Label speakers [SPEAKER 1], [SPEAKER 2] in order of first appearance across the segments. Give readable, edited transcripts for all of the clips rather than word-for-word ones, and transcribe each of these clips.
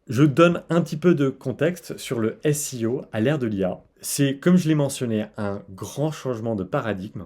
[SPEAKER 1] Je donne un petit peu de contexte sur le SEO à l'ère de l'IA. C'est, comme je l'ai mentionné, un grand changement de paradigme.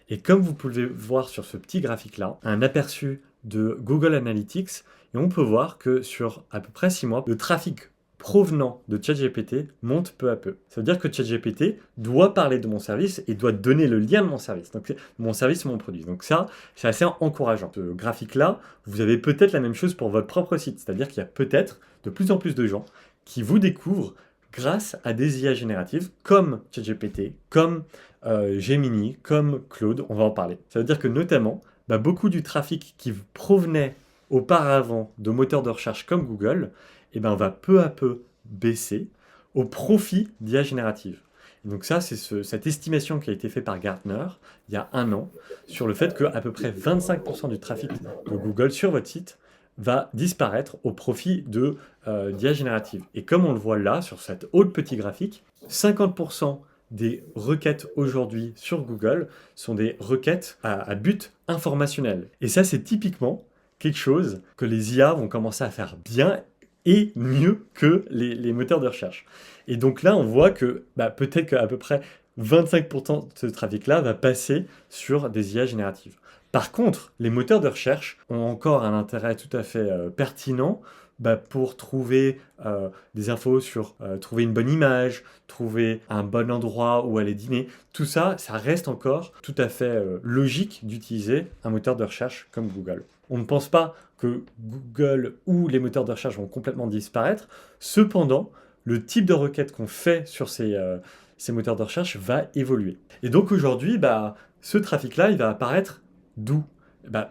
[SPEAKER 1] Et comme vous pouvez voir sur ce petit graphique-là, un aperçu de Google Analytics, et on peut voir que sur à peu près 6 mois, le trafic provenant de ChatGPT monte peu à peu. Ça veut dire que ChatGPT doit parler de mon service et doit donner le lien de mon service. Donc mon service, mon produit. Donc ça, c'est assez encourageant. Ce graphique-là, vous avez peut-être la même chose pour votre propre site. C'est-à-dire qu'il y a peut-être de plus en plus de gens qui vous découvrent grâce à des IA génératives comme ChatGPT, comme Gemini, comme Claude, on va en parler. Ça veut dire que notamment, beaucoup du trafic qui provenait auparavant de moteurs de recherche comme Google, va peu à peu baisser au profit d'IA générative. Et donc ça, c'est cette estimation qui a été faite par Gartner il y a un an sur le fait qu'à peu près 25% du trafic de Google sur votre site va disparaître au profit d'IA générative. Et comme on le voit là, sur cette autre petit graphique, 50% des requêtes aujourd'hui sur Google sont des requêtes à but informationnel. Et ça, c'est typiquement quelque chose que les IA vont commencer à faire bien et mieux que les moteurs de recherche. Et donc là, on voit que peut-être qu'à peu près 25% de ce trafic-là va passer sur des IA génératives. Par contre, les moteurs de recherche ont encore un intérêt tout à fait pertinent pour trouver des infos sur trouver une bonne image, trouver un bon endroit où aller dîner. Tout ça, ça reste encore tout à fait logique d'utiliser un moteur de recherche comme Google. On ne pense pas que Google ou les moteurs de recherche vont complètement disparaître. Cependant, le type de requête qu'on fait sur ces moteurs de recherche va évoluer. Et donc aujourd'hui, ce trafic-là, il va apparaître d'où?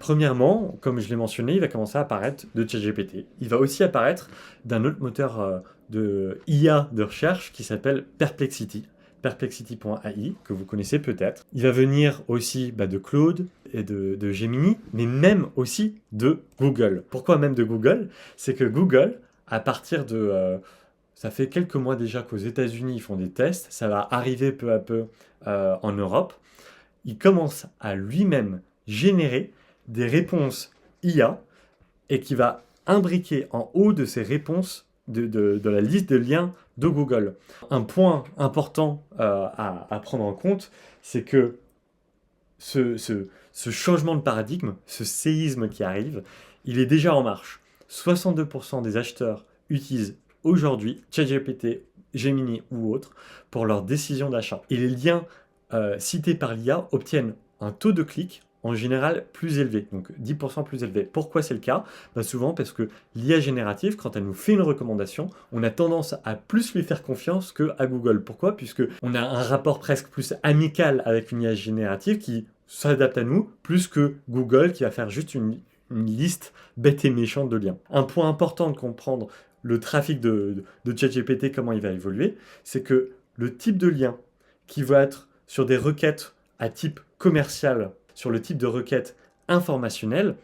[SPEAKER 1] Premièrement, comme je l'ai mentionné, il va commencer à apparaître de ChatGPT. Il va aussi apparaître d'un autre moteur de IA de recherche qui s'appelle Perplexity. Perplexity.ai, que vous connaissez peut-être. Il va venir aussi de Claude et de Gemini, mais même aussi de Google. Pourquoi même de Google? C'est que Google, à partir de... ça fait quelques mois déjà qu'aux États-Unis, ils font des tests. Ça va arriver peu à peu en Europe. Il commence à lui-même générer des réponses IA et qui va imbriquer en haut de ces réponses de la liste de liens de Google. Un point important à prendre en compte, c'est que ce changement de paradigme, ce séisme qui arrive, il est déjà en marche. 62% des acheteurs utilisent aujourd'hui ChatGPT, Gemini ou autres pour leur décision d'achat. Et les liens cités par l'IA obtiennent un taux de clic en général plus élevé, donc 10% plus élevé. Pourquoi c'est le cas? Souvent parce que l'IA générative, quand elle nous fait une recommandation, on a tendance à plus lui faire confiance qu'à Google. Pourquoi? Puisque on a un rapport presque plus amical avec une IA générative qui s'adapte à nous, plus que Google qui va faire juste une liste bête et méchante de liens. Un point important de comprendre le trafic de ChatGPT, comment il va évoluer, c'est que le type de lien qui va être sur des requêtes à type commercial, sur le type de requête informationnelle,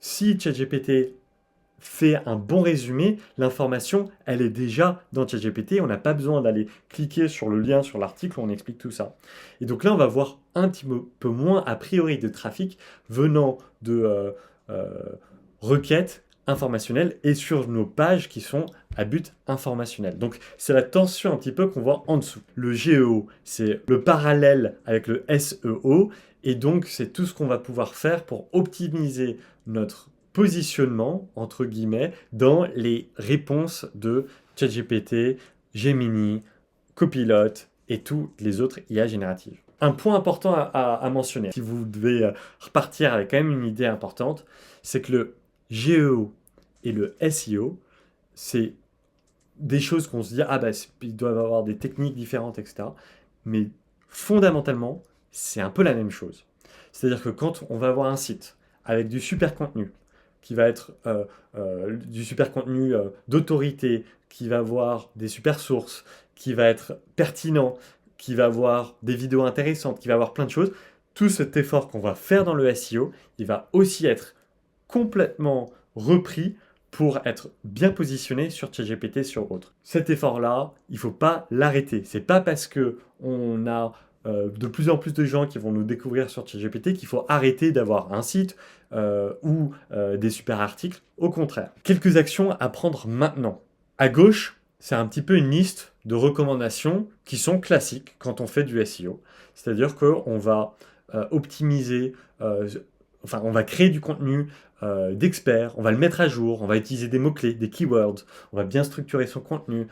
[SPEAKER 1] si ChatGPT fait un bon résumé, l'information, elle est déjà dans ChatGPT, on n'a pas besoin d'aller cliquer sur le lien sur l'article où on explique tout ça. Et donc là, on va voir un petit peu moins, a priori, de trafic venant de requêtes informationnelles et sur nos pages qui sont à but informationnel. Donc c'est la tension un petit peu qu'on voit en dessous. Le GEO, c'est le parallèle avec le SEO, et donc c'est tout ce qu'on va pouvoir faire pour optimiser notre positionnement, entre guillemets, dans les réponses de ChatGPT, Gemini, Copilot et toutes les autres IA génératives. Un point important à mentionner, si vous devez repartir avec quand même une idée importante, c'est que le GEO et le SEO, c'est des choses qu'on se dit, ils doivent avoir des techniques différentes, etc. Mais fondamentalement, c'est un peu la même chose. C'est-à-dire que quand on va avoir un site avec du super contenu, qui va être du super contenu d'autorité, qui va avoir des super sources, qui va être pertinent, qui va avoir des vidéos intéressantes, qui va avoir plein de choses, tout cet effort qu'on va faire dans le SEO, il va aussi être complètement repris pour être bien positionné sur ChatGPT, sur autres. Cet effort-là, il ne faut pas l'arrêter. C'est pas parce que on a de plus en plus de gens qui vont nous découvrir sur ChatGPT qu'il faut arrêter d'avoir un site ou des super articles. Au contraire, quelques actions à prendre maintenant. À gauche, c'est un petit peu une liste de recommandations qui sont classiques quand on fait du SEO. C'est-à-dire qu'on va optimiser, euh, enfin on va créer du contenu d'experts, on va le mettre à jour, on va utiliser des mots-clés, des keywords, on va bien structurer son contenu.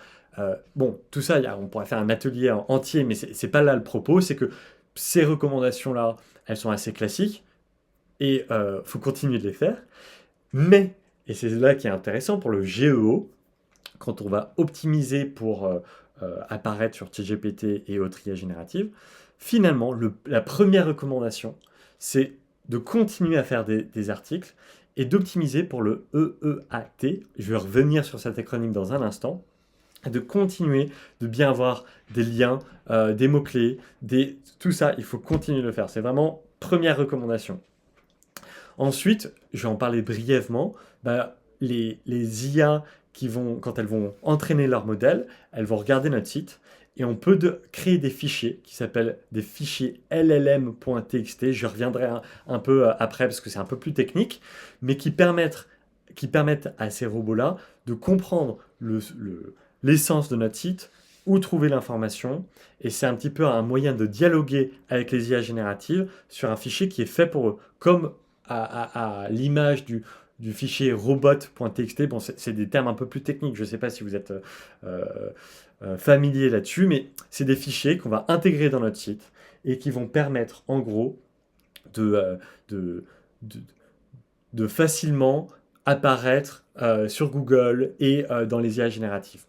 [SPEAKER 1] Bon, tout ça, on pourrait faire un atelier entier, mais c'est pas là le propos, c'est que ces recommandations-là, elles sont assez classiques et faut continuer de les faire. Mais, et c'est là qui est intéressant pour le GEO, quand on va optimiser pour apparaître sur ChatGPT et autres IA génératives, finalement, la première recommandation, c'est de continuer à faire des articles et d'optimiser pour le EEAT. Je vais revenir sur cet acronyme dans un instant. De continuer de bien avoir des liens, des mots-clés, tout ça, il faut continuer de le faire. C'est vraiment première recommandation. Ensuite, je vais en parler brièvement. Bah, les IA quand elles vont entraîner leur modèle, elles vont regarder notre site et on peut créer des fichiers qui s'appellent des fichiers llm.txt. Je reviendrai un peu après parce que c'est un peu plus technique, mais qui permettent à ces robots-là de comprendre l'essence de notre site, où trouver l'information, et c'est un petit peu un moyen de dialoguer avec les IA génératives sur un fichier qui est fait pour eux, comme à l'image du fichier robot.txt. Bon, c'est des termes un peu plus techniques, je ne sais pas si vous êtes euh, familier là-dessus, mais c'est des fichiers qu'on va intégrer dans notre site et qui vont permettre en gros de, de, de, de facilement apparaître sur Google et dans les IA génératives.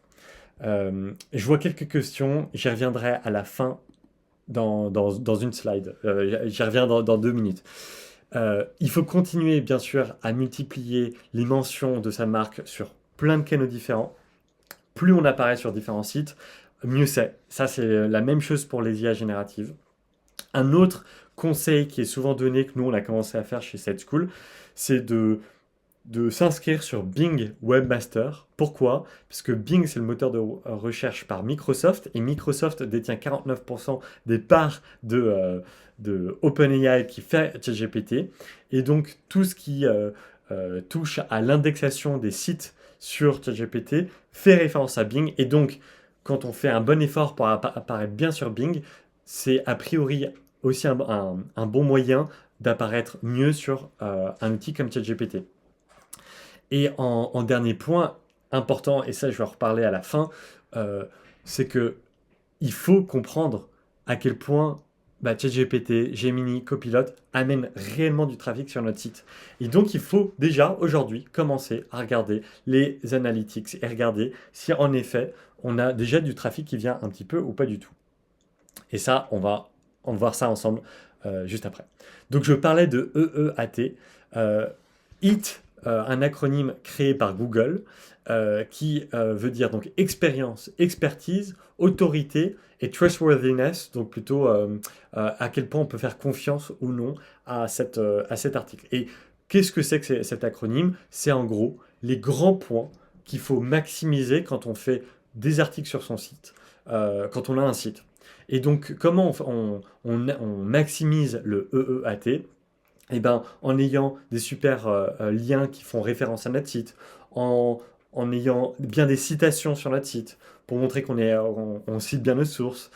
[SPEAKER 1] Je vois quelques questions, j'y reviendrai à la fin dans une slide. J'y reviens dans 2 minutes. Il faut continuer, bien sûr, à multiplier les mentions de sa marque sur plein de canaux différents. Plus on apparaît sur différents sites, mieux c'est. Ça, c'est la même chose pour les IA génératives. Un autre conseil qui est souvent donné, que nous, on a commencé à faire chez Site School, c'est de s'inscrire sur Bing Webmaster. Pourquoi? Parce que Bing, c'est le moteur de recherche par Microsoft, et Microsoft détient 49% des parts de OpenAI qui fait ChatGPT. Et donc, tout ce qui touche à l'indexation des sites sur ChatGPT fait référence à Bing. Et donc, quand on fait un bon effort pour apparaître bien sur Bing, c'est a priori aussi un bon moyen d'apparaître mieux sur un outil comme ChatGPT. Et en dernier point important, et ça je vais en reparler à la fin, c'est que il faut comprendre à quel point ChatGPT, Gemini, Copilot amènent réellement du trafic sur notre site. Et donc il faut déjà aujourd'hui commencer à regarder les analytics et regarder si en effet on a déjà du trafic qui vient un petit peu ou pas du tout. Et ça, on va voir ça ensemble juste après. Donc je parlais de EEAT. IT, un acronyme créé par Google qui veut dire donc expérience, expertise, autorité et trustworthiness, donc plutôt à quel point on peut faire confiance ou non à cet article. Et qu'est-ce que c'est que cet acronyme? C'est en gros les grands points qu'il faut maximiser quand on fait des articles sur son site, quand on a un site. Et donc, comment on maximise le EEAT? Eh ben, en ayant des super liens qui font référence à notre site, en ayant bien des citations sur notre site, pour montrer on cite bien nos sources,